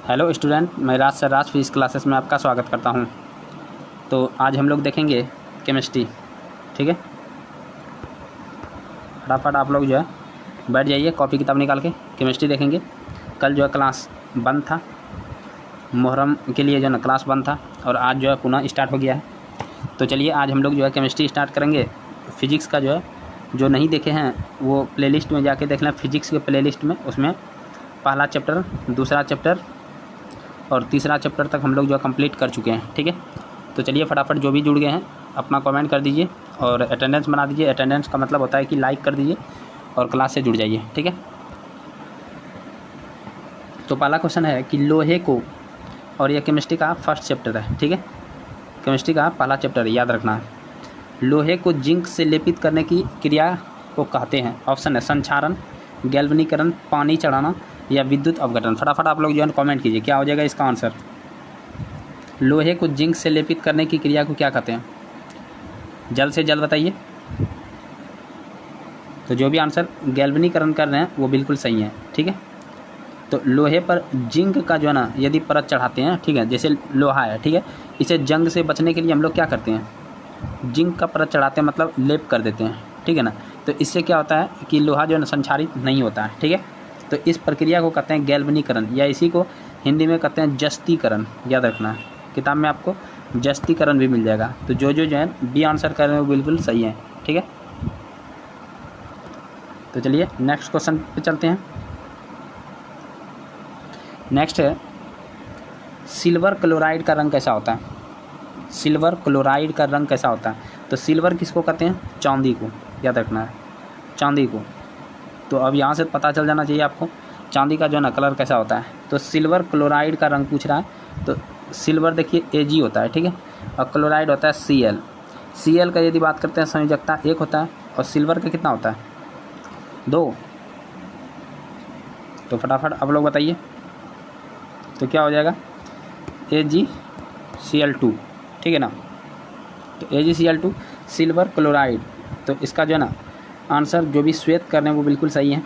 Hello student, मैं राज sir राज physics classes में आपका स्वागत करता हूं। तो आज हम लोग देखेंगे केमिस्ट्री। ठीक है, फटाफट आप लोग जो है बैठ जाइए, कॉपी किताब निकाल के केमिस्ट्री देखेंगे। कल जो है क्लास बंद था, मुहर्रम के लिए जो है ना क्लास बंद था, और आज जो है पुनः स्टार्ट हो गया है। तो चलिए आज हम लोग जो है केमिस्ट्री स्टार्ट करेंगे। फिजिक्स का जो है जो नहीं देखे हैं वो प्लेलिस्ट में जाके देख लें, फिजिक्स के प्लेलिस्ट में। उसमें पहला चैप्टर, दूसरा चैप्टर और तीसरा चैप्टर तक हम लोग जो है कंप्लीट कर चुके हैं। ठीक है, तो चलिए फटाफट जो भी जुड़ गए हैं अपना कमेंट कर दीजिए और अटेंडेंस बना दीजिए। अटेंडेंस का मतलब होता है कि लाइक कर दीजिए और क्लास से जुड़ जाइए। ठीक है, तो पहला क्वेश्चन है कि लोहे को, और यह केमिस्ट्री का फर्स्ट चैप्टर है। ठीक है, केमिस्ट्री का पहला चैप्टर याद रखना है। लोहे को जिंक से लेपित करने की क्रिया को कहते हैं। ऑप्शन है संक्षारण, गैल्वनीकरण, पानी चढ़ाना या विद्युत अपघटन। फटाफट आप लोग जो है कमेंट कीजिए, क्या हो जाएगा इसका आंसर। लोहे को जिंक से लेपित करने की क्रिया को क्या कहते हैं, जल्द से जल्द बताइए। तो जो भी आंसर गैल्वनीकरण कर रहे हैं वो बिल्कुल सही है। ठीक है, तो लोहे पर जिंक का जो है ना यदि परत चढ़ाते हैं, ठीक है, जैसे लोहा है, ठीक है, इसे जंग से बचने के लिए हम लोग क्या करते हैं, जिंक का परत चढ़ाते हैं, मतलब लेप कर देते हैं। ठीक है ना, तो इससे क्या होता है कि लोहा जो है ना संक्षारित नहीं होता है। ठीक है, तो इस प्रक्रिया को कहते हैं गैल्वनीकरण, या इसी को हिंदी में कहते हैं जस्तीकरण। याद रखना है, किताब में आपको जस्तीकरण भी मिल जाएगा। तो जो है बी आंसर कर रहे हैं वो बिल्कुल सही है। ठीक है, तो चलिए नेक्स्ट क्वेश्चन पे चलते हैं। नेक्स्ट है सिल्वर क्लोराइड का रंग कैसा होता है। सिल्वर क्लोराइड का रंग कैसा होता है, तो सिल्वर किसको कहते हैं, चांदी को। याद रखना है, चांदी को। तो अब यहाँ से पता चल जाना चाहिए आपको चांदी का जो है ना कलर कैसा होता है। तो सिल्वर क्लोराइड का रंग पूछ रहा है, तो सिल्वर देखिए Ag होता है, ठीक है, और क्लोराइड होता है Cl। Cl का यदि बात करते हैं संयोजकता 1 होता है, और सिल्वर का कितना होता है, 2। तो फटाफट आप लोग बताइए, तो क्या हो जाएगा AgCl2। ठीक है ना, तो AgCl2 सिल्वर क्लोराइड। तो इसका जो है ना आंसर जो भी श्वेत कर रहे हैं वो बिल्कुल सही है,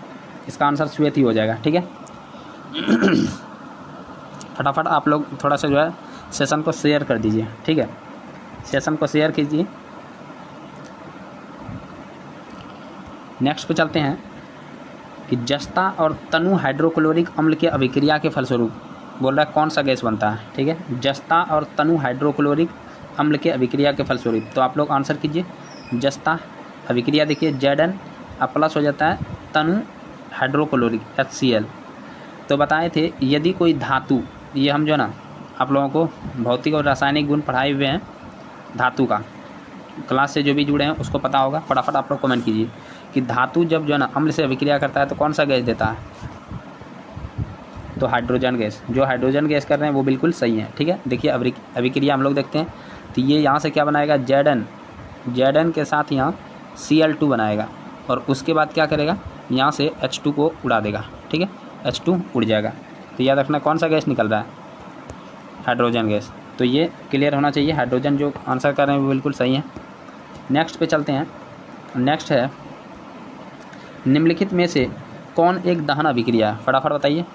इसका आंसर श्वेत ही हो जाएगा। ठीक है, फटाफट आप लोग थोड़ा सा जो है सेशन को शेयर कर दीजिए। ठीक है, सेशन को शेयर कीजिए। नेक्स्ट पे चलते हैं कि जस्ता और तनु हाइड्रोक्लोरिक अम्ल के अभिक्रिया के फलस्वरूप बोल रहा है कौन सा गैस बनता है। ठीक है, जस्ता और तनु हाइड्रोक्लोरिक अम्ल के अभिक्रिया के फलस्वरूप। तो आप लोग आंसर कीजिए। जस्ता अभिक्रिया देखिए Zn प्लस हो जाता है तनु हाइड्रोक्लोरिक HCl। तो बताए थे यदि कोई धातु, ये हम जो ना आप लोगों को भौतिक और रासायनिक गुण पढ़ाए हुए हैं धातु का, क्लास से जो भी जुड़े हैं उसको पता होगा। फटाफट आप लोग कमेंट कीजिए कि धातु जब जो है ना अम्ल से अभिक्रिया करता है तो कौन सा गैस देता है, तो हाइड्रोजन गैस। जो हाइड्रोजन गैस कर रहे हैं वो बिल्कुल सही है। ठीक है, देखिए अभिक्रिया हम लोग देखते हैं, तो ये यहाँ से क्या बनाएगा Zn के साथ यहाँ Cl2 बनाएगा, और उसके बाद क्या करेगा, यहाँ से H2 को उड़ा देगा। ठीक है, H2 उड़ जाएगा। तो याद रखना कौन सा गैस निकल रहा है, हाइड्रोजन गैस। तो ये क्लियर होना चाहिए, हाइड्रोजन जो आंसर कर रहे हैं वो बिल्कुल सही है। नेक्स्ट पे चलते हैं। नेक्स्ट है निम्नलिखित में से कौन एक दहन अभिक्रिया है, फटाफट बताइए।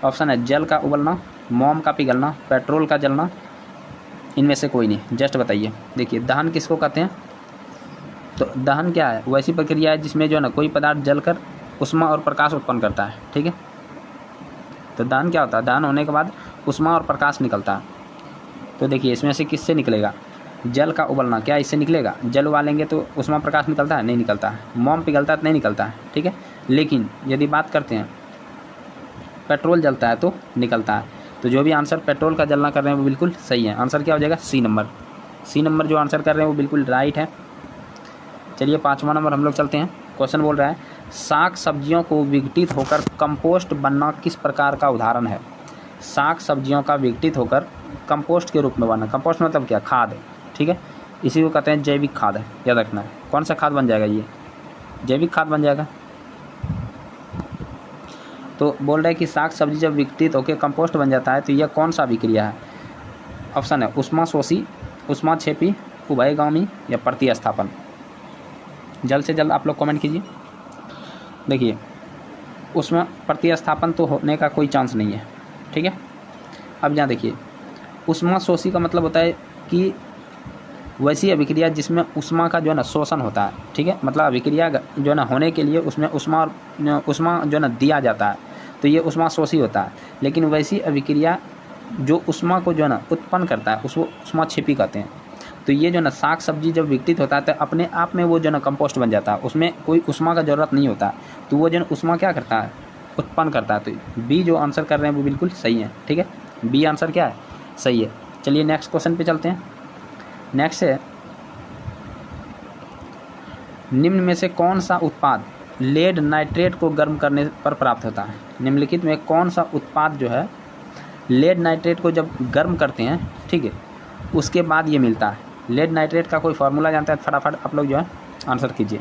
ऑप्शन है जल का उबलना, मोम का पिघलना, पेट्रोल का जलना, इनमें से कोई नहीं, जस्ट बताइए। देखिए दहन किसको कहते हैं, तो दहन क्या है, वैसी प्रक्रिया है जिसमें जो है ना कोई पदार्थ जलकर उष्मा और प्रकाश उत्पन्न करता है। ठीक है, तो दहन क्या होता है, दहन होने के बाद उष्मा और प्रकाश निकलता है। तो देखिए इसमें से किससे निकलेगा, जल का उबलना, क्या इससे निकलेगा, जल उबालेंगे तो उष्मा प्रकाश निकलता है, नहीं निकलता है। मोम पिघलता है तो नहीं निकलता है। ठीक है, लेकिन यदि बात करते हैं पेट्रोल जलता है तो निकलता है। तो जो भी आंसर पेट्रोल का जलना कर रहे हैं वो बिल्कुल सही है। आंसर क्या हो जाएगा, सी नंबर जो आंसर कर रहे हैं वो बिल्कुल राइट है। चलिए 5वां नंबर हम लोग चलते हैं। क्वेश्चन बोल रहा है साग सब्जियों को विघटित होकर कंपोस्ट बनना किस प्रकार का उदाहरण है। साग सब्जियों का विघटित होकर कंपोस्ट के रूप में बनना, कंपोस्ट मतलब क्या, खाद। ठीक है, इसी को कहते हैं जैविक खाद है। याद रखना है कौन सा खाद बन जाएगा, ये जैविक खाद बन जाएगा। तो बोल रहा है कि साग सब्जी जब विघटित होकर कंपोस्ट बन जाता है तो यह कौन सा अभिक्रिया है। ऑप्शन है उष्माशोषी, उष्माक्षेपी, उभयगामी या प्रतिस्थापन। जल्द से जल्द आप लोग कमेंट कीजिए। देखिए उसमें प्रतिस्थापन तो होने का कोई चांस नहीं है। ठीक है, अब यहाँ देखिए, ऊष्मा शोषी का मतलब होता है कि वैसी अभिक्रिया जिसमें ऊष्मा का जो है ना शोषण होता है, ठीक है, मतलब अभिक्रिया जो है ना होने के लिए उसमें ऊष्मा जो है ना दिया जाता है, तो ये ऊष्मा शोषी होता है। लेकिन वैसी अभिक्रिया जो ऊष्मा को जो है ना उत्पन्न करता है उसको ऊष्मा क्षेपी कहते हैं। तो ये जो है ना साग सब्जी जब विकसित होता है तो अपने आप में वो जो है ना कंपोस्ट बन जाता है, उसमें कोई ऊष्मा का ज़रूरत नहीं होता, तो वो जो है ऊष्मा क्या करता है, उत्पन्न करता है। तो बी जो आंसर कर रहे हैं वो बिल्कुल सही है, ठीक है, बी आंसर क्या है, सही है। चलिए नेक्स्ट क्वेश्चन पे चलते हैं। नेक्स्ट है, निम्न में से कौन सा उत्पाद लेड नाइट्रेट को गर्म करने पर प्राप्त होता है। निम्नलिखित में कौन सा उत्पाद जो है लेड नाइट्रेट को जब गर्म करते हैं, ठीक है, उसके बाद ये मिलता है। लेड नाइट्रेट का कोई फार्मूला जानता है, फटाफट आप लोग जो है आंसर कीजिए,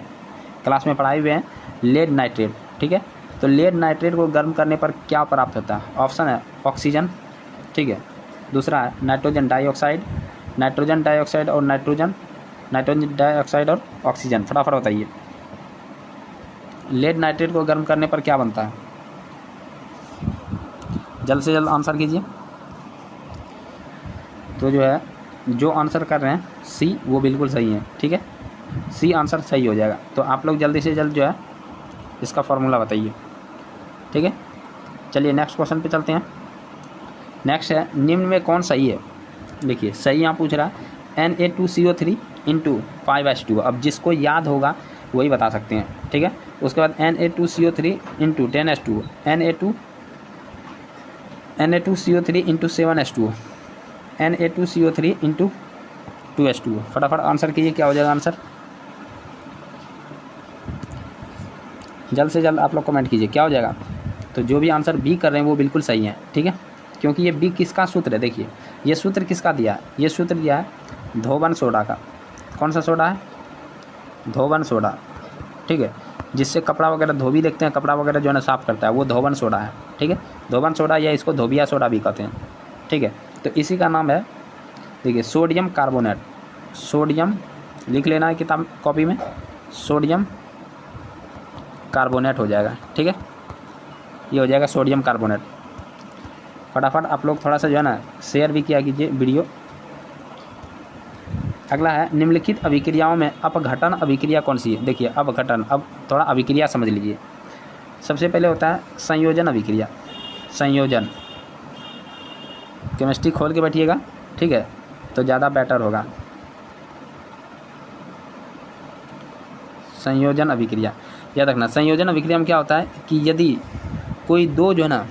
क्लास में पढ़ाए हुए हैं लेड नाइट्रेट, ठीक है। तो लेड नाइट्रेट को गर्म करने पर क्या प्राप्त होता है, ऑप्शन है ऑक्सीजन, ठीक है, दूसरा है नाइट्रोजन डाइऑक्साइड, नाइट्रोजन डाइऑक्साइड और नाइट्रोजन डाइऑक्साइड और ऑक्सीजन। फटाफट बताइए, लेड नाइट्रेट को गर्म करने पर क्या बनता है, जल्द से जल्द आंसर कीजिए। तो जो है जो आंसर कर रहे हैं सी वो बिल्कुल सही है, ठीक है, सी आंसर सही हो जाएगा। तो आप लोग जल्दी से जल्द जो है इसका फार्मूला बताइए, ठीक है। चलिए नेक्स्ट क्वेश्चन पे चलते हैं। नेक्स्ट है, निम्न में कौन सही है। देखिए सही यहाँ पूछ रहा है Na2CO3 × 5H2। अब जिसको याद होगा वही बता सकते हैं, ठीक है। उसके बाद Na2CO3 × 10H2, Na2CO3 × 7H2, Na2CO3 × 2H2। फटाफट आंसर कीजिए, क्या हो जाएगा आंसर, जल्द से जल्द आप लोग कमेंट कीजिए क्या हो जाएगा। तो जो भी आंसर बी कर रहे हैं वो बिल्कुल सही है, ठीक है, क्योंकि ये बी किसका सूत्र है। देखिए ये सूत्र किसका दिया है, ये सूत्र दिया है धोबन सोडा का। कौन सा सोडा है, धोबन सोडा, ठीक है, जिससे कपड़ा वगैरह धोबी देखते हैं, कपड़ा वगैरह जो है ना साफ़ करता है, वो धोबन सोडा है, ठीक है, धोबन सोडा या इसको धोबिया सोडा भी कहते हैं, ठीक है। तो इसी का नाम है, देखिए सोडियम कार्बोनेट, सोडियम लिख लेना है किताब कॉपी में, सोडियम कार्बोनेट हो जाएगा, ठीक है, ये हो जाएगा सोडियम कार्बोनेट। फटाफट आप लोग थोड़ा सा जो है ना शेयर भी किया कीजिए वीडियो। अगला है, निम्नलिखित अभिक्रियाओं में अपघटन अभिक्रिया कौन सी है। देखिए अपघटन, अब थोड़ा अभिक्रिया समझ लीजिए। सबसे पहले होता है संयोजन अभिक्रिया, संयोजन, केमिस्ट्री खोल के बैठिएगा, ठीक है, तो ज़्यादा बेटर होगा। संयोजन अभिक्रिया याद रखना। संयोजन अभिक्रिया में क्या होता है कि यदि कोई दो जो है ना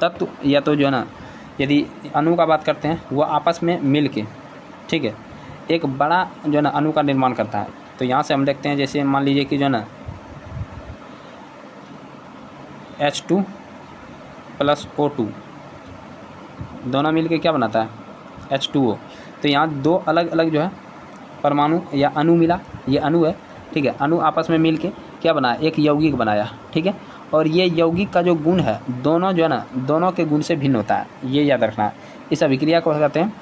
तत्व या तो जो है ना यदि अणु का बात करते हैं वो आपस में मिल के, ठीक है, एक बड़ा जो है ना अणु का निर्माण करता है। तो यहाँ से हम देखते हैं, जैसे मान लीजिए कि जो है ना H2 + O2 दोनों मिल के क्या बनाता है, H2O। तो यहाँ दो अलग अलग जो है परमाणु या अणु मिला, ये अणु है, ठीक है, अणु आपस में मिल के क्या बनाया, एक यौगिक बनाया, ठीक है। और ये यौगिक का जो गुण है दोनों जो है ना दोनों के गुण से भिन्न होता है, ये याद रखना है। इस अभिक्रिया को कहते हैं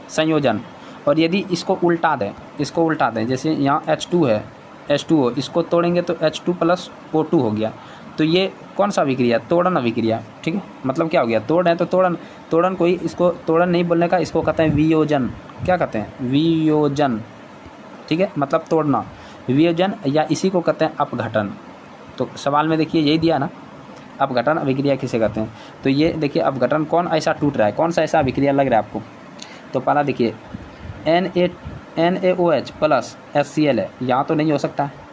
संयोजन। और यदि इसको उल्टा दें, जैसे यहाँ H2 है, H2O, इसको तोड़ेंगे तो H2 + O2 हो गया। तो ये कौन सा अभिक्रिया, तोड़न अभिक्रिया, ठीक है। मतलब क्या हो गया, तोड़ है तो तोड़न कोई इसको तोड़न नहीं बोलने का, इसको कहते हैं वियोजन। क्या कहते हैं, वियोजन, ठीक है, मतलब तोड़ना, वियोजन, या इसी को कहते हैं अपघटन। तो सवाल में देखिए यही दिया ना, अपघटन अभिक्रिया किसे कहते हैं। तो ये देखिए अपघटन कौन ऐसा टूट रहा है, कौन सा ऐसा अभिक्रिया लग रहा है आपको। तो पहला देखिए NaOH + HCl है, यहाँ तो नहीं हो सकता है।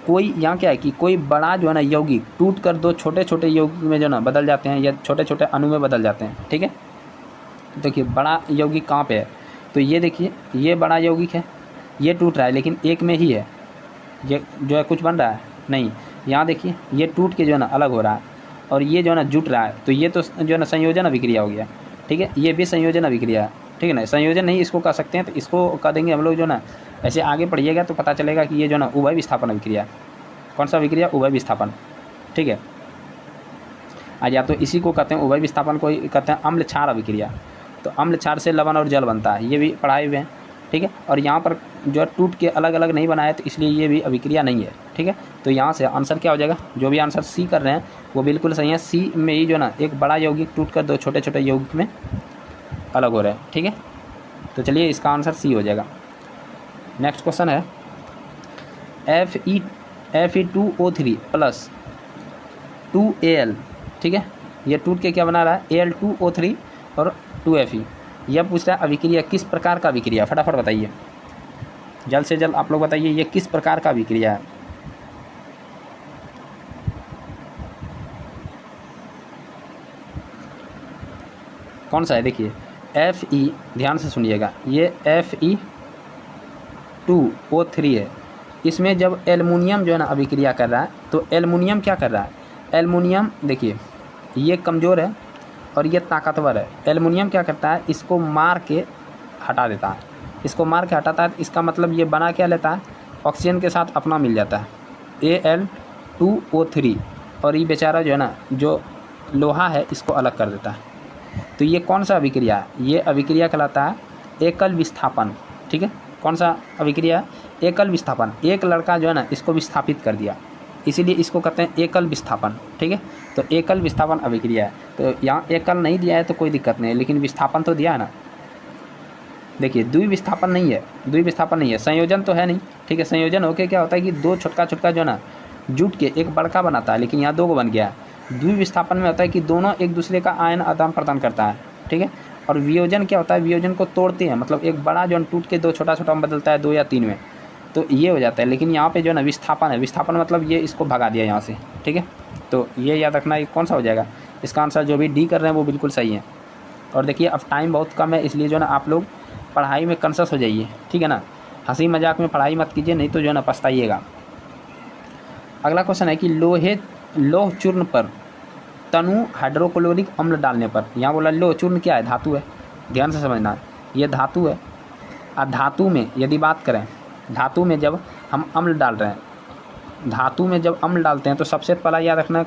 कोई यहाँ क्या है कि कोई बड़ा जो है ना यौगिक टूट कर दो छोटे छोटे यौगिक में जो ना बदल जाते हैं या छोटे छोटे अणु में बदल जाते हैं, ठीक है। देखिए बड़ा यौगिक कहाँ पे है, तो ये देखिए ये बड़ा यौगिक है, ये टूट रहा है लेकिन एक में ही है, ये जो है कुछ बन रहा है नहीं। यहाँ देखिए ये टूट के जो है ना अलग हो रहा है और ये जो है ना जुट रहा है, तो ये तो जो है ना संयोजन अभिक्रिया हो गया, ठीक है, ये भी संयोजन अभिक्रिया है, ठीक है ना। संयोजन नहीं इसको कह सकते हैं, तो इसको कह देंगे हम लोग जो ना, ऐसे आगे पढ़िएगा तो पता चलेगा कि ये जो ना उभय विस्थापन अभिक्रिया। कौन सा अभिक्रिया, उभय विस्थापन, ठीक है। आज या तो इसी को कहते हैं उभय विस्थापन को कहते हैं अम्ल क्षार अभिक्रिया। तो अम्ल क्षार से लवण और जल बनता है, ये भी पढ़ाए हुए हैं, ठीक है। और यहाँ पर जो है टूट के अलग अलग नहीं बनाया, तो इसलिए ये भी अभिक्रिया नहीं है, ठीक है। ठीक है। तो यहाँ से आंसर क्या हो जाएगा, जो भी आंसर सी कर रहे हैं वो बिल्कुल सही है। सी में ही जो ना एक बड़ा यौगिक टूट कर दो छोटे छोटे यौगिक में अलग हो रहे हैं, ठीक है। तो चलिए इसका आंसर सी हो जाएगा। नेक्स्ट क्वेश्चन है Fe2O3 प्लस 2Al, ठीक है। ये टूट के क्या बना रहा है, Al2O3 और 2Fe। यह पूछ रहा है अभिक्रिया किस प्रकार का अभिक्रिया, फटाफट बताइए, जल्द से जल्द आप लोग बताइए ये किस प्रकार का अभिक्रिया है। कौन सा है, देखिए Fe, ध्यान से सुनिएगा, ये Fe2O3 है। इसमें जब एल्युमिनियम जो है ना अभिक्रिया कर रहा है तो एल्युमिनियम क्या कर रहा है, एल्युमिनियम देखिए ये कमज़ोर है और ये ताकतवर है। एल्युमिनियम क्या करता है, इसको मार के हटा देता है, इसको मार के हटाता है। इसका मतलब ये बना क्या लेता है, ऑक्सीजन के साथ अपना मिल जाता है Al2O3, और ये बेचारा जो है ना जो लोहा है इसको अलग कर देता है। तो ये कौन सा अभिक्रिया है, ये अभिक्रिया कहलाता है एकल विस्थापन, ठीक है। कौन सा अभिक्रिया, एकल विस्थापन। एक लड़का जो है ना इसको विस्थापित कर दिया, इसीलिए इसको कहते हैं एकल विस्थापन, ठीक है। तो एकल विस्थापन अभिक्रिया है। तो यहाँ एकल नहीं दिया है तो कोई दिक्कत नहीं है, लेकिन विस्थापन तो दिया है ना। देखिए द्विविस्थापन नहीं है, द्विविस्थापन नहीं है, संयोजन तो है नहीं, ठीक है। संयोजन होके क्या होता है कि दो छोटका छोटका जो है ना जुट के एक बड़का बनाता है, लेकिन यहाँ दो को बन गया है। द्विविस्थापन में होता है कि दोनों एक दूसरे का आयन आदान प्रदान करता है, ठीक है। और वियोजन क्या होता है, वियोजन को तोड़ते हैं, मतलब एक बड़ा जो टूट के दो छोटा छोटा में बदलता है, 2 या 3 में, तो ये हो जाता है। लेकिन यहाँ पे जो है ना विस्थापन है, विस्थापन मतलब ये इसको भगा दिया यहाँ से, ठीक है। तो ये याद रखना, ये कौन सा हो जाएगा, इसका आंसर जो भी डी कर रहे हैं वो बिल्कुल सही है। और देखिए अब टाइम बहुत कम है, इसलिए जो है ना आप लोग पढ़ाई में कंसस हो जाइए, ठीक है ना। हंसी मजाक में पढ़ाई मत कीजिए, नहीं तो जो है ना पछताइएगा। अगला क्वेश्चन है कि लोह चूर्ण पर तनु हाइड्रोक्लोरिक अम्ल डालने पर, यहाँ बोला लोह चूर्ण क्या है, धातु है, ध्यान से समझना, ये धातु है। और धातु में यदि बात करें, धातु में जब हम अम्ल डाल रहे हैं, धातु में जब अम्ल डालते हैं तो सबसे पहला याद रखना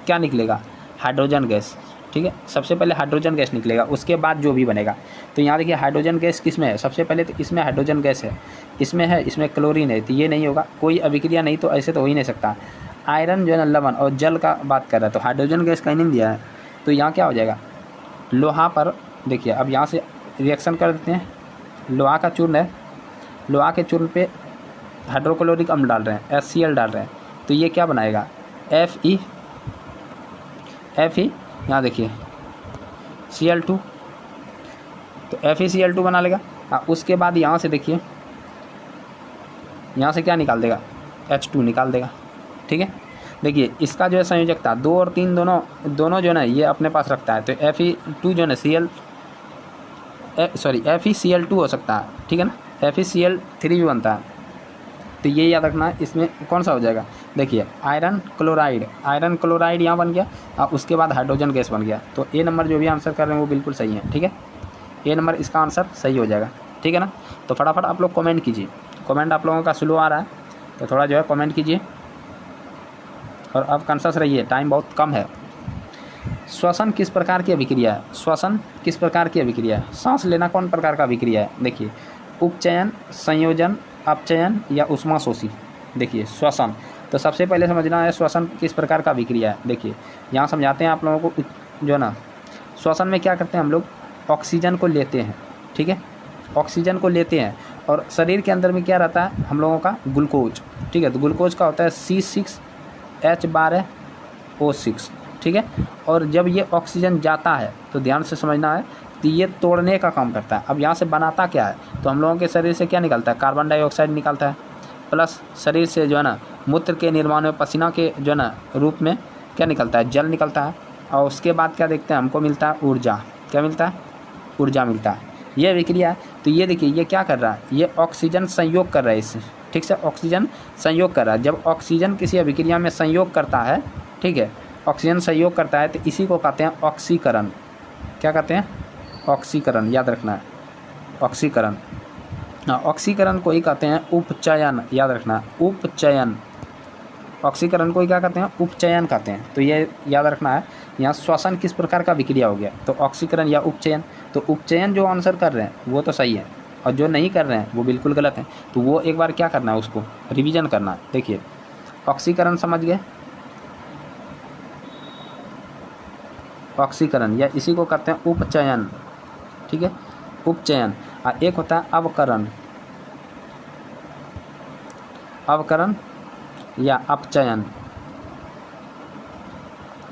क्या निकलेगा, हाइड्रोजन गैस, ठीक है। सबसे पहले हाइड्रोजन गैस निकलेगा, उसके बाद जो भी बनेगा। तो यहाँ देखिए हाइड्रोजन गैस किस में है, सबसे पहले तो इसमें हाइड्रोजन गैस है, इसमें क्लोरीन है, तो ये नहीं होगा, कोई अभिक्रिया नहीं, तो ऐसे तो हो ही नहीं सकता। आयरन जो है ना लवण और जल का बात कर रहा है, तो हाइड्रोजन गैस कहीं नहीं दिया है, तो यहाँ क्या हो जाएगा, लोहा पर। देखिए अब यहाँ से रिएक्शन कर देते हैं, लोहा का चूर्ण है, लोहा के चूर्ण पे हाइड्रोक्लोरिक अम्ल डाल रहे हैं, HCl डाल रहे हैं, तो ये क्या बनाएगा, Fe, यहाँ देखिए Cl2, तो FeCl2 बना लेगा। उसके बाद यहाँ से देखिए, यहाँ से क्या निकाल देगा, H2 निकाल देगा, ठीक है। देखिए इसका जो है संयोजकता 2 और 3 दोनों जो है ना ये अपने पास रखता है, तो Fe2 जो है ना FeCl2 हो सकता है, ठीक है ना। FeCl3 भी बनता है, तो ये याद रखना, इसमें कौन सा हो जाएगा, देखिए आयरन क्लोराइड यहाँ बन गया, और उसके बाद हाइड्रोजन गैस बन गया। तो ए नंबर जो भी आंसर कर रहे हैं वो बिल्कुल सही है, ठीक है। ए नंबर इसका आंसर सही हो जाएगा, ठीक है ना। तो फटाफट आप लोग कमेंट कीजिए, कमेंट आप लोगों का स्लो आ रहा है, तो थोड़ा जो है कमेंट कीजिए, और अब कॉन्शियस रहिए, टाइम बहुत कम है। श्वसन किस प्रकार की अभिक्रिया है, श्वसन किस प्रकार की अभिक्रिया है, सांस लेना कौन प्रकार का अभिक्रिया है, देखिए उपचयन, संयोजन, अपचयन या उष्माशोषी। देखिए श्वसन, तो सबसे पहले समझना है श्वसन किस प्रकार का अभिक्रिया है। देखिए यहाँ समझाते हैं आप लोगों को, जो है ना श्वसन में क्या करते हैं हम लोग, ऑक्सीजन को लेते हैं, ठीक है, ऑक्सीजन को लेते हैं, और शरीर के अंदर में क्या रहता है हम लोगों का, ग्लूकोज, ठीक है। तो ग्लूकोज का होता है C6H12O6, ठीक है। और जब ये ऑक्सीजन जाता है तो ध्यान से समझना है, तो ये तोड़ने का काम करता है। अब यहाँ से बनाता क्या है, तो हम लोगों के शरीर से क्या निकलता है, कार्बन डाइऑक्साइड निकलता है, प्लस शरीर से जो है ना मूत्र के निर्माण में पसीना के जो है ना रूप में क्या निकलता है, जल निकलता है। और उसके बाद क्या देखते हैं, हमको मिलता है ऊर्जा, क्या मिलता है, ऊर्जा मिलता है। ये अभिक्रिया है। तो ये देखिए ये क्या कर रहा है, ये ऑक्सीजन संयोग कर रहा है इससे, ठीक से, ऑक्सीजन संयोग कर रहा है। जब ऑक्सीजन किसी अभिक्रिया में संयोग करता है, ठीक है, ऑक्सीजन संयोग करता है, तो इसी को कहते हैं ऑक्सीकरण। क्या कहते हैं, ऑक्सीकरण, याद रखना है, ऑक्सीकरण। ऑक्सीकरण को ही कहते हैं उपचयन, याद रखना, उपचयन। ऑक्सीकरण को ही क्या कहते हैं, उपचयन कहते हैं। तो ये याद रखना है। यहाँ श्वसन किस प्रकार का विक्रिया हो गया, तो ऑक्सीकरण या उपचयन। तो उपचयन जो आंसर कर रहे हैं वो तो सही है, और जो नहीं कर रहे हैं वो बिल्कुल गलत है। तो वो एक बार क्या करना है, उसको रिवीजन करना है। देखिए ऑक्सीकरण समझ गए, ऑक्सीकरण या इसी को कहते हैं उपचयन, ठीक है, उपचयन। और एक होता है अवकरण, अवकरण या अपचयन,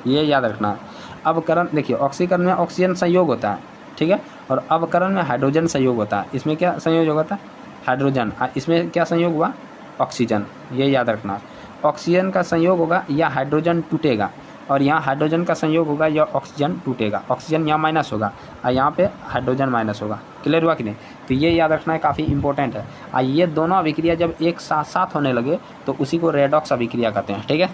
ये याद रखना है। अवकरण देखिए, ऑक्सीकरण में ऑक्सीजन संयोग होता है, ठीक है, और अवकरण में हाइड्रोजन संयोग होता है। इसमें क्या संयोग होता है? हाइड्रोजन। इसमें क्या संयोग हुआ? ऑक्सीजन, ये याद रखना। ऑक्सीजन का संयोग होगा या हाइड्रोजन टूटेगा, और यहाँ हाइड्रोजन का संयोग होगा या ऑक्सीजन टूटेगा। ऑक्सीजन यहाँ माइनस होगा और यहाँ पे हाइड्रोजन माइनस होगा। क्लियर हुआ कि नहीं? तो ये याद रखना है, काफ़ी इंपॉर्टेंट है। और ये दोनों अभिक्रिया जब एक साथ साथ होने लगे तो उसी को रेडॉक्स अभिक्रिया कहते हैं, ठीक है।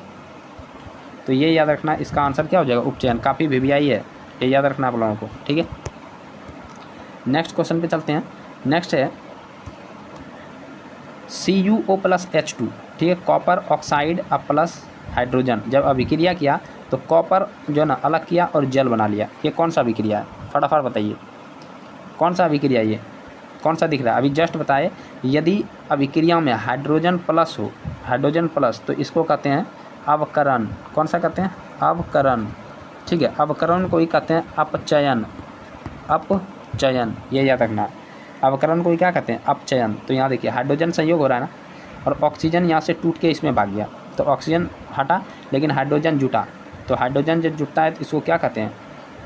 तो ये याद रखना, इसका आंसर क्या हो जाएगा? उपचयन। काफ़ी वीवीआई है, ये याद रखना आप लोगों को, ठीक है। नेक्स्ट क्वेश्चन पे चलते हैं। नेक्स्ट है CuO+H2, ठीक है, कॉपर ऑक्साइड प्लस हाइड्रोजन जब अभिक्रिया किया तो कॉपर जो है ना अलग किया और जल बना लिया। ये कौन सा अभिक्रिया है? फटाफट बताइए, कौन सा अभिक्रिया ये? कौन सा दिख रहा है? अभी जस्ट बताए। यदि अभिक्रिया में हाइड्रोजन प्लस हो, हाइड्रोजन प्लस, तो इसको कहते हैं अवकरण। कौन सा कहते हैं? अवकरण, ठीक है। अवकरण को ही कहते हैं अपचयन, अपचयन, ये याद रखना। अवकरण को ही क्या कहते हैं? अपचयन। तो यहाँ देखिए हाइड्रोजन संयोग हो रहा है ना, और ऑक्सीजन यहाँ से टूट के इसमें भाग गया, तो ऑक्सीजन हटा लेकिन हाइड्रोजन जुटा। तो हाइड्रोजन जब जुटता है तो इसको क्या कहते हैं?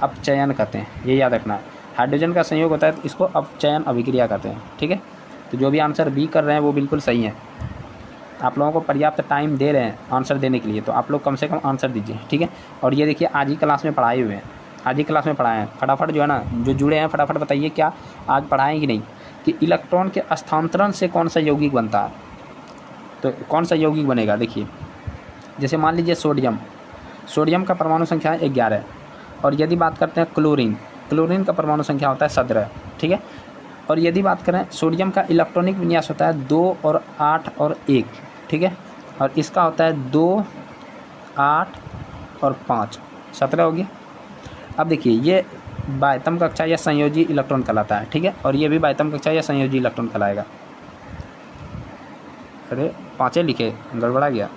अपचयन कहते हैं, ये याद रखना। हाइड्रोजन का संयोग होता है तो इसको अपचयन अभिक्रिया कहते हैं, ठीक है। तो जो भी आंसर बी कर रहे हैं वो बिल्कुल सही है। आप लोगों को पर्याप्त टाइम दे रहे हैं आंसर देने के लिए, तो आप लोग कम से कम आंसर दीजिए, ठीक है। और ये देखिए आज ही क्लास में पढ़ाए हुए हैं, आज ही क्लास में पढ़ाए हैं। फटाफट जो है ना, जो जुड़े हैं फटाफट बताइए क्या आज पढ़ाएं कि नहीं, कि इलेक्ट्रॉन के स्थानांतरण से कौन सा यौगिक बनता है। तो कौन सा यौगिक बनेगा? देखिए जैसे मान लीजिए सोडियम, सोडियम का परमाणु संख्या है 11, और यदि बात करते हैं क्लोरीन, क्लोरीन का परमाणु संख्या होता है 17, ठीक है। और यदि बात करें सोडियम का इलेक्ट्रॉनिक विन्यास होता है 2 और 8 और 1, ठीक है, और इसका होता है 2, 8 और 5, 17 हो गया। अब देखिए ये बाह्यतम कक्षा या संयोजी इलेक्ट्रॉन कहलाता है, ठीक है, और ये भी बाह्यतम कक्षा या संयोजी इलेक्ट्रॉन कहलाएगा। अरे 5 लिखे, गड़बड़ा गया।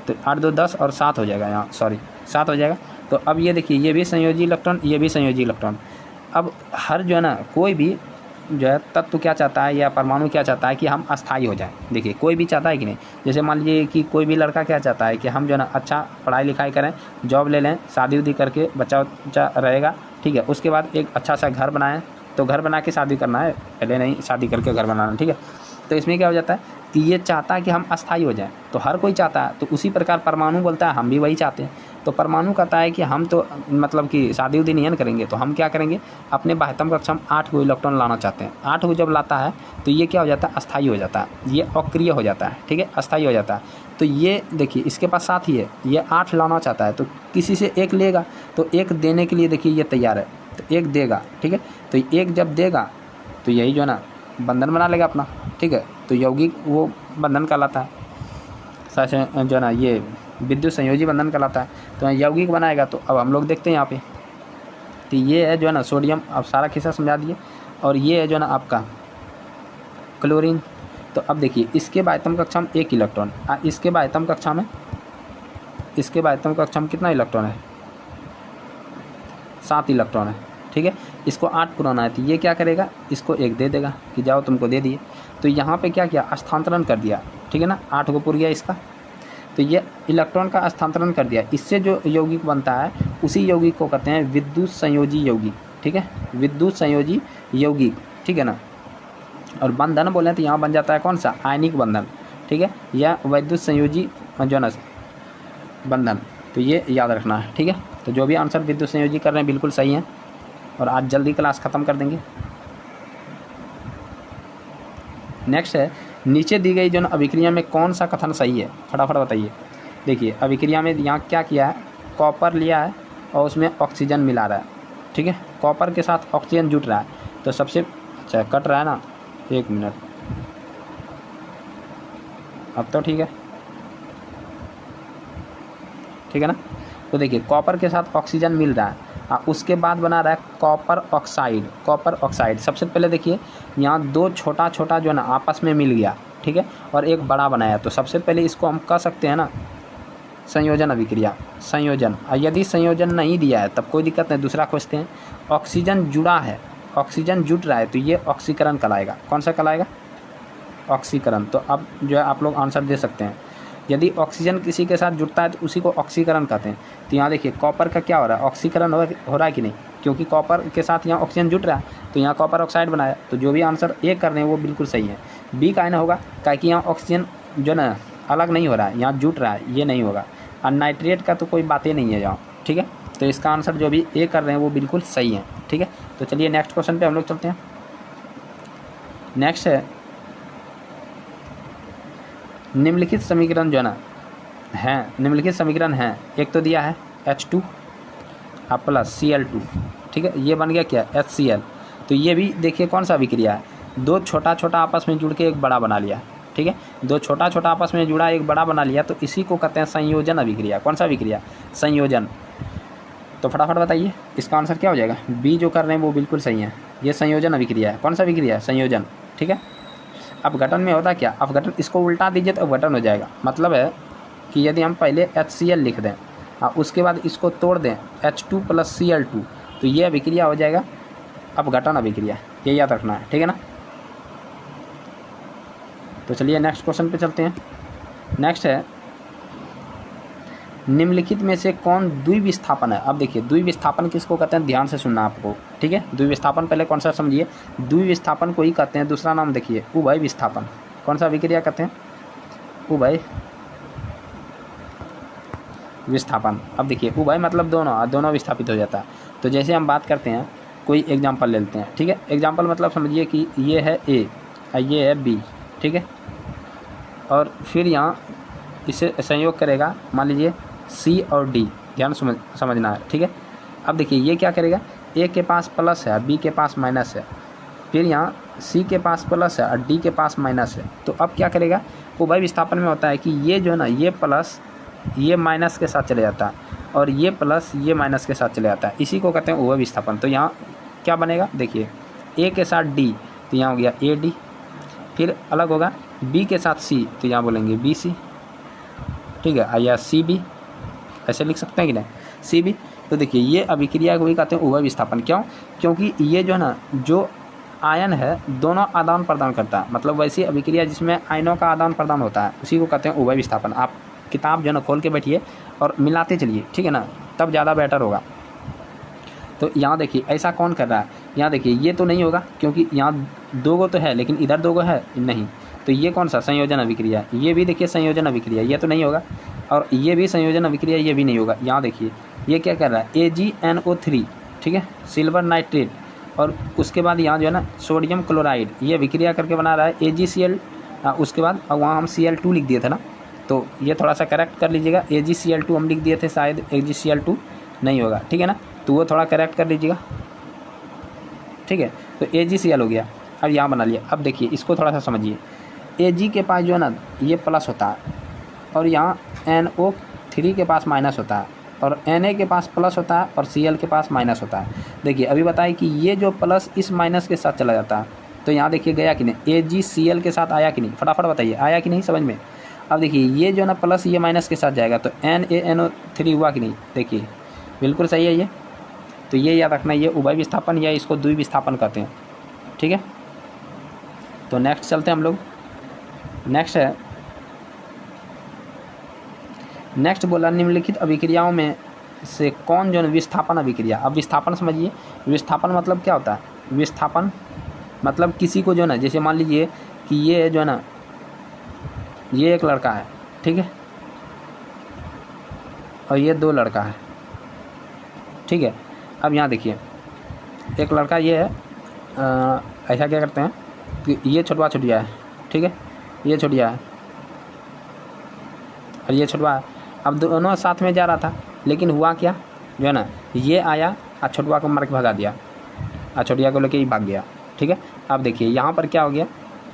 तो 8, 2, 10 और 7 हो जाएगा यहाँ, सॉरी 7 हो जाएगा। तो अब ये देखिए ये भी संयोजी इलेक्ट्रॉन, ये भी संयोजी इलेक्ट्रॉन। अब हर जो है ना कोई भी जो है तत्व क्या चाहता है या परमाणु क्या चाहता है कि हम अस्थायी हो जाएं। देखिए कोई भी चाहता है कि नहीं, जैसे मान लीजिए कि कोई भी लड़का क्या चाहता है कि हम जो है ना अच्छा पढ़ाई लिखाई करें, जॉब ले लें, शादी उदी करके बच्चा उच्चा रहेगा, ठीक है, उसके बाद एक अच्छा सा घर बनाएं। तो घर बना के शादी करना है, पहले नहीं शादी करके घर बनाना, ठीक है। तो इसमें क्या हो जाता है कि ये चाहता है कि हम अस्थायी हो जाएं, तो हर कोई चाहता है। तो उसी प्रकार परमाणु बोलता है हम भी वही चाहते हैं। तो परमाणु कहता है कि हम तो मतलब कि शादी उदी नहीं करेंगे, तो हम क्या करेंगे, अपने बाह्यतम कक्षा में 8 को इलेक्ट्रॉन लाना चाहते हैं। 8 को जब लाता है तो ये क्या हो जाता है? अस्थायी हो जाता है, ये अक्रिय हो जाता है, ठीक है, अस्थायी हो जाता है। तो ये देखिए इसके पास 7 ही है, ये 8 लाना चाहता है, तो किसी से 1 लेगा, तो 1 देने के लिए देखिए ये तैयार है, तो 1 देगा, ठीक है। तो 1 जब देगा तो यही जो है ना बंधन बना लेगा अपना, ठीक है। तो यौगिक वो बंधन कहलाता है, जो है ना ये विद्युत संयोजी बंधन कहलाता है। तो यौगिक बनाएगा। तो अब हम लोग देखते हैं यहाँ पे, तो ये है जो है ना सोडियम, अब सारा किस्सा समझा दिए। और ये है जो है ना आपका क्लोरीन। तो अब देखिए इसके बाह्यतम कक्षा में 1 इलेक्ट्रॉन, इसके बाह्यतम कक्षा में, इसके बाह्यतम कक्षा में कितना इलेक्ट्रॉन है? 7 इलेक्ट्रॉन है, ठीक है। इसको 8 पुराना है, तो ये क्या करेगा, इसको 1 दे देगा कि जाओ तुमको दे दिए। तो यहाँ पे क्या किया, स्थानांतरण कर दिया, ठीक है ना, 8 को पुर गया इसका, तो ये इलेक्ट्रॉन का स्थानांतरण कर दिया। इससे जो यौगिक बनता है उसी यौगिक को कहते हैं विद्युत संयोजी यौगिक, ठीक है, विद्युत संयोजी यौगिक, ठीक है ना। और बंधन बोले तो यहाँ बन जाता है कौन सा, आयनिक बंधन, ठीक है, या विद्युत संयोजी जो ना बंधन। तो ये याद रखना है, ठीक है। तो जो भी आंसर विद्युत संयोजी कर रहे हैं बिल्कुल सही है, और आज जल्दी क्लास ख़त्म कर देंगे। नेक्स्ट है नीचे दी गई जो ना अभिक्रिया में कौन सा कथन सही है, फटाफट बताइए। देखिए अभिक्रिया में यहाँ क्या किया है, कॉपर लिया है और उसमें ऑक्सीजन मिला रहा है, ठीक है, कॉपर के साथ ऑक्सीजन जुट रहा है। तो सबसे अच्छा कट रहा है ना, 1 मिनट, अब तो ठीक है, ठीक है ना। तो देखिए कॉपर के साथ ऑक्सीजन मिल रहा है, उसके बाद बना रहा है कॉपर ऑक्साइड। कॉपर ऑक्साइड सबसे पहले देखिए यहाँ 2 छोटा छोटा जो है ना आपस में मिल गया, ठीक है, और एक बड़ा बनाया। तो सबसे पहले इसको हम कह सकते हैं ना संयोजन अभिक्रिया, संयोजन। और यदि संयोजन नहीं दिया है तब कोई दिक्कत नहीं, दूसरा खोजते हैं। ऑक्सीजन जुड़ा है, ऑक्सीजन जुट रहा है तो ये ऑक्सीकरण कहलाएगा। कौन सा कहलाएगा? ऑक्सीकरण। तो अब जो है आप लोग आंसर दे सकते हैं। यदि ऑक्सीजन किसी के साथ जुड़ता है तो उसी को ऑक्सीकरण कहते हैं। तो यहाँ देखिए कॉपर का क्या हो रहा है, ऑक्सीकरण हो रहा है कि नहीं, क्योंकि कॉपर के साथ यहाँ ऑक्सीजन जुट रहा है तो यहाँ कॉपर ऑक्साइड बनाया। तो जो भी आंसर ए कर रहे हैं वो बिल्कुल सही है। बी का ना होगा, क्या कि यहाँ ऑक्सीजन जो ना अलग नहीं हो रहा है, यहाँ जुट रहा है, ये नहीं होगा। और नाइट्रेट का तो कोई बात ही नहीं है यहाँ, ठीक है। तो इसका आंसर जो भी ए कर रहे हैं वो बिल्कुल सही है, ठीक है। तो चलिए नेक्स्ट क्वेश्चन पे हम लोग चलते हैं। नेक्स्ट है निम्नलिखित समीकरण जो है निम्नलिखित समीकरण है, एक तो दिया है H2 प्लस Cl2, ठीक है, ये बन गया क्या HCl। तो ये भी देखिए कौन सा अभिक्रिया है, दो छोटा छोटा आपस में जुड़ के एक बड़ा बना लिया, ठीक है, दो छोटा छोटा आपस में जुड़ा एक बड़ा बना लिया, तो इसी को कहते हैं संयोजन अभिक्रिया। कौन सा अभिक्रिया? संयोजन। तो फटाफट बताइए इसका आंसर क्या हो जाएगा। बी जो कर रहे हैं वो बिल्कुल सही है, ये संयोजन अभिक्रिया है। कौन सा अभिक्रिया? संयोजन, ठीक है। अपघटन में होता क्या, अपघटन इसको उल्टा दीजिए तो अपघटन हो जाएगा। मतलब है कि यदि हम पहले HCl लिख दें और उसके बाद इसको तोड़ दें H2 प्लस Cl2, तो ये अभिक्रिया हो जाएगा अपघटन अभिक्रिया, ये याद रखना है, ठीक है ना। तो चलिए नेक्स्ट क्वेश्चन पे चलते हैं। नेक्स्ट है निम्नलिखित में से कौन द्विविस्थापन है। अब देखिए द्विविस्थापन किसको कहते हैं, ध्यान से सुनना आपको, ठीक है। द्विविस्थापन पहले कौन सा समझिए, द्विविस्थापन को ही कहते हैं, दूसरा नाम देखिए उभय विस्थापन। कौन सा अभिक्रिया कहते हैं? उभय विस्थापन। अब देखिए उभय मतलब दोनों, दोनों विस्थापित हो जाता है। तो जैसे हम बात करते हैं, कोई एग्जाम्पल ले लेते हैं, ठीक है। एग्जाम्पल मतलब समझिए कि ये है ए और ये है बी, ठीक है, और फिर यहाँ इसे संयोग करेगा, मान लीजिए सी और डी, ध्यान समझना है, ठीक है। अब देखिए ये क्या करेगा, ए के पास प्लस है, बी के पास माइनस है, फिर यहाँ सी के पास प्लस है और डी के पास माइनस है। तो अब क्या करेगा, उभय विस्थापन में होता है कि ये जो है ना, ये प्लस ये माइनस के साथ चले जाता है और ये प्लस ये माइनस के साथ चले जाता है, इसी को कहते हैं उभय विस्थापन। तो यहाँ क्या बनेगा, देखिए ए के साथ डी तो यहाँ हो गया ए डी, फिर अलग होगा बी के साथ सी तो यहाँ बोलेंगे बी सी, ठीक है, या सी बी, ऐसे लिख सकते हैं कि नहीं, सी बी। तो देखिए ये अभिक्रिया को भी कहते हैं उभय विस्थापन। क्यों? क्योंकि ये जो है ना, जो आयन है दोनों आदान प्रदान करता है, मतलब वैसी अभिक्रिया जिसमें आयनों का आदान प्रदान होता है, उसी को कहते हैं उभय विस्थापन। आप किताब जो है ना खोल के बैठिए और मिलाते चलिए, ठीक है ना, तब ज़्यादा बेटर होगा। तो यहाँ देखिए ऐसा कौन कर रहा है, यहाँ देखिए ये तो नहीं होगा क्योंकि यहाँ दो गो तो है लेकिन इधर दो गो है नहीं, तो ये कौन सा संयोजन अभिक्रिया है। ये भी देखिए संयोजन अभिक्रिया, ये तो नहीं होगा, और ये भी संयोजन अभिक्रिया, ये भी नहीं होगा। यहाँ देखिए ये क्या कर रहा है, AgNO3, ठीक है, सिल्वर नाइट्रेट, और उसके बाद यहाँ जो है ना सोडियम क्लोराइड, ये अभिक्रिया करके बना रहा है AgCl, उसके बाद वहाँ हम Cl2 लिख दिए थे ना, तो ये थोड़ा सा करेक्ट कर लीजिएगा, AgCl2 हम लिख दिए थे, शायद AgCl2 नहीं होगा, ठीक है ना, तो वो थोड़ा करेक्ट कर लीजिएगा, ठीक है। तो AgCl हो गया, अब यहाँ बना लिया। अब देखिए इसको थोड़ा सा समझिए, Ag के पास जो है ना ये प्लस होता है और यहाँ NO3 के पास माइनस होता है, और Na के पास प्लस होता है और Cl के पास माइनस होता है। देखिए अभी बताइए कि ये जो प्लस इस माइनस के साथ चला जाता है, तो यहाँ देखिए गया कि नहीं, AgCl के साथ आया कि नहीं, फटाफट बताइए आया कि नहीं समझ में। अब देखिए ये जो ना प्लस ये माइनस के साथ जाएगा तो NaNO3 हुआ कि नहीं, देखिए बिल्कुल सही है ये। तो ये याद रखना, ये उभय विस्थापन या इसको द्विविस्थापन कहते हैं, ठीक है। तो नेक्स्ट चलते हैं हम लोग। नेक्स्ट है, नेक्स्ट बोला निम्नलिखित अभिक्रियाओं में से कौन जो है विस्थापन अभिक्रिया। अब विस्थापन समझिए, विस्थापन मतलब क्या होता है, विस्थापन मतलब किसी को जो है ना, जैसे मान लीजिए कि ये जो है ना, ये एक लड़का है, ठीक है, और ये दो लड़का है, ठीक है। अब यहाँ देखिए एक लड़का ये है, ऐसा क्या करते हैं कि ये छोटवा छोटिया है, ठीक है, ये छोटिया है और ये छोटवा है। अब दोनों साथ में जा रहा था, लेकिन हुआ क्या, जो है ना ये आया और छोटवा को मार के भगा दिया और छोटिया को लेके ही भाग गया, ठीक है। अब देखिए यहाँ पर क्या हो गया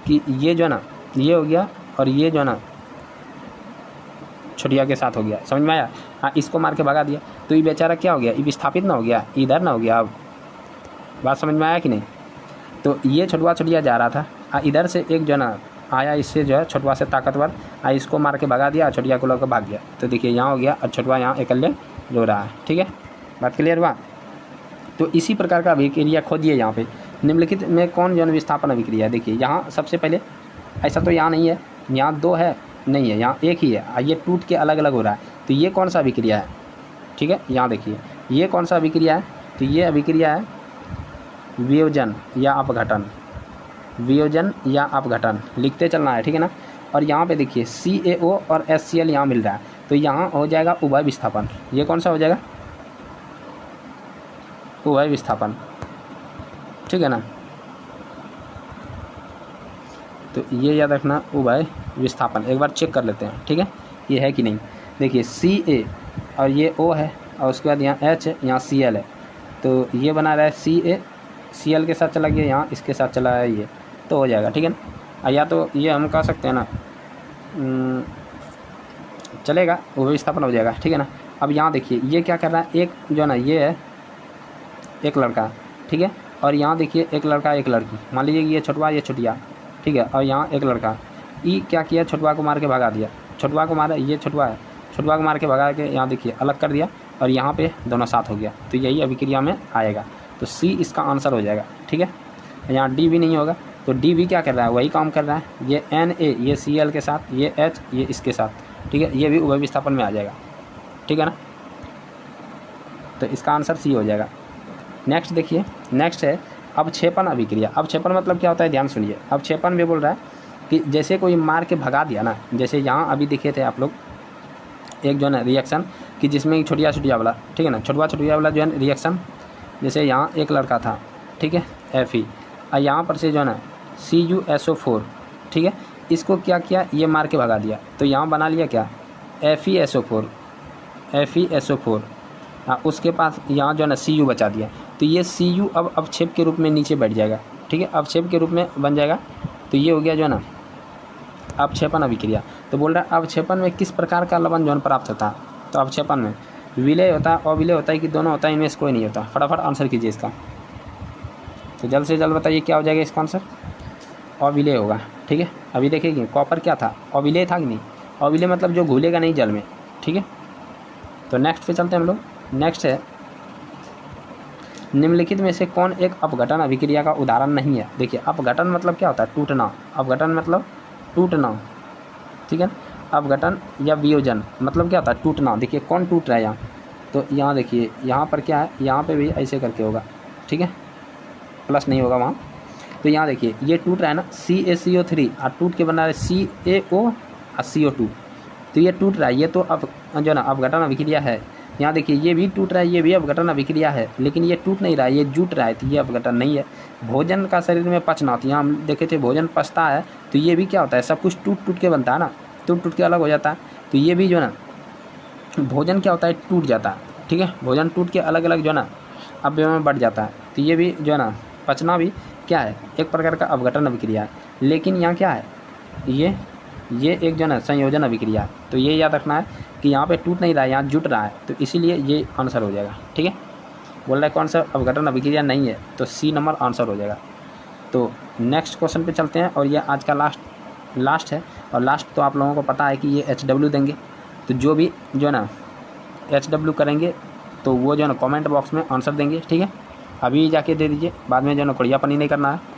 कि ये जो है ना ये हो गया और ये जो है ना छोटिया के साथ हो गया, समझ में आया। हाँ, इसको मार के भगा दिया तो ये बेचारा क्या हो गया, ये विस्थापित ना हो गया, इधर ना हो गया। अब बात समझ में आया कि नहीं। तो ये छोटवा छोटिया जा रहा था और इधर से एक जो है ना आया इससे जो है छोटवा से ताकतवर, इसको मार के भगा दिया, छोटिया को लेकर भाग गया। तो देखिए यहाँ हो गया और छोटवा यहाँ अकेले रो रहा है। ठीक है, बात क्लियर हुआ। तो इसी प्रकार का अभिक्रिया खोजिए यहाँ पे निम्नलिखित में कौन जौन विस्थापन अभिक्रिया है। देखिए यहाँ सबसे पहले ऐसा तो यहाँ नहीं है, यहाँ 2 है नहीं है, यहाँ 1 ही है, ये टूट के अलग अलग हो रहा है। तो ये कौन सा अभिक्रिया है? ठीक है, यहाँ देखिए ये कौन सा अभिक्रिया है? तो ये अभिक्रिया है वियोजन या अपघटन, वियोजन या अपघटन लिखते चलना है। ठीक है ना। और यहाँ पे देखिए CaO और HCl यहाँ मिल रहा है, तो यहाँ हो जाएगा उभय विस्थापन। ये कौन सा हो जाएगा? उभय विस्थापन। ठीक है ना। तो ये याद रखना उभय विस्थापन। एक बार चेक कर लेते हैं, ठीक है, ये है कि नहीं। देखिए Ca और ये O है और उसके बाद यहाँ H है, यहाँ Cl है। तो ये बना रहा है Cl के साथ चला गया, यहाँ इसके साथ चला है ये, तो हो जाएगा। ठीक है ना। या तो ये हम कह सकते हैं ना, चलेगा, उभय विस्थापन हो जाएगा। ठीक है ना। अब यहाँ देखिए ये क्या कर रहा है, एक जो है ना ये है एक लड़का, ठीक है, और यहाँ देखिए एक लड़का एक लड़की, मान लीजिए कि ये छोटवा ये छोटिया, ठीक है, और यहाँ एक लड़का क्या किया, छोटवा को मार के भगा दिया, छोटवा को मारा, ये छोटवा है, छोटवा को मार के भगा के यहाँ देखिए अलग कर दिया और यहाँ पे दोनों साथ हो गया। तो यही अभिक्रिया में आएगा, तो C इसका आंसर हो जाएगा। ठीक है, यहाँ D भी नहीं होगा, तो D भी क्या कर रहा है, वही काम कर रहा है, ये Na ये Cl के साथ, ये H ये इसके साथ। ठीक है, ये भी उभय विस्थापन में आ जाएगा। ठीक है ना। तो इसका आंसर C हो जाएगा। नेक्स्ट देखिए, नेक्स्ट है अवक्षेपण अभिक्रिया। अवक्षेपण मतलब क्या होता है, ध्यान सुनिए। अवक्षेपण में बोल रहा है कि जैसे कोई मार के भगा दिया ना, जैसे यहाँ अभी देखे थे आप लोग एक जो है ना रिएक्शन कि जिसमें छोटिया छोटिया वाला, ठीक है ना, छोटवा छोटिया वाला जो है रिएक्शन, जैसे यहाँ एक लड़का था, ठीक है, Fe, और यहाँ पर से जो है ना CuSO4, ठीक है, इसको क्या किया, ये मार के भगा दिया, तो यहाँ बना लिया क्या, FeSO4, FeSO4। उसके पास यहाँ जो है ना Cu बचा दिया, तो ये Cu अब अवक्षेप के रूप में नीचे बैठ जाएगा। ठीक है, अवक्षेप के रूप में बन जाएगा। तो ये हो गया जो है ना अवक्षेपण अभिक्रिया। तो बोल रहा है अवक्षेपण में किस प्रकार का लवण जो प्राप्त होता है। तो अवक्षेपण में विलय होता है, अविलय होता है कि दोनों होता है, इनमें से कोई नहीं होता। फटाफट आंसर कीजिए इसका। तो जल्द से जल्द बताइए क्या हो जाएगा इसका आंसर, अविलय होगा। ठीक है, अभी देखिए कॉपर क्या था, अविलय था कि नहीं, अविलय मतलब जो घुलेगा नहीं जल में। ठीक है, तो नेक्स्ट पे चलते हैं हम लोग। नेक्स्ट है निम्नलिखित में से कौन एक अपघटन अभिक्रिया का उदाहरण नहीं है। देखिए अपघटन मतलब क्या होता है, टूटना। अपघटन मतलब टूटना। ठीक है, अपघटन या वियोजन मतलब क्या होता है, टूटना। देखिए कौन टूट रहा है यहाँ, तो यहाँ देखिए यहाँ पर क्या है, यहाँ पे भी ऐसे करके होगा। ठीक है, प्लस नहीं होगा वहाँ। तो यहाँ देखिए ये टूट रहा है ना, CaCO3 और टूट के बना रहा है CaO और CO2। तो ये टूट रहा है, ये तो अब जो ना अपघटन अभिक्रिया है। यहाँ देखिए ये भी टूट रहा है, ये भी अपघटन अभिक्रिया है, लेकिन ये टूट नहीं रहा है, ये जुट रहा है, तो ये अपघटन नहीं है। भोजन का शरीर में पचना, तो यहाँ हम देखे थे भोजन पचता है, तो ये भी क्या होता है, सब कुछ टूट टूट के बनता है ना, टूट टूट के अलग हो जाता है। तो ये भी जो है ना भोजन क्या होता है, टूट जाता है। ठीक है, भोजन टूट के अलग अलग जो है ना अवयव में बढ़ जाता है। तो ये भी जो है ना पचना भी क्या है, एक प्रकार का अपघटन अभिक्रिया है। लेकिन यहाँ क्या है, ये एक जो है ना संयोजन अभिक्रिया है। तो ये याद रखना है कि यहाँ पे टूट नहीं रहा है, यहाँ जुट रहा है, तो इसीलिए ये आंसर हो जाएगा। ठीक है, बोल रहा है कौन सा अपघटन अभिक्रिया नहीं है, तो C नंबर आंसर हो जाएगा। तो नेक्स्ट क्वेश्चन पे चलते हैं, और ये आज का लास्ट है। और लास्ट तो आप लोगों को पता है कि ये HW देंगे, तो जो भी जो है ना HW करेंगे तो वो जो है ना कमेंट बॉक्स में आंसर देंगे। ठीक है, अभी जाके दे दीजिए, बाद में जो है ना कोड़ियापनी नहीं करना है।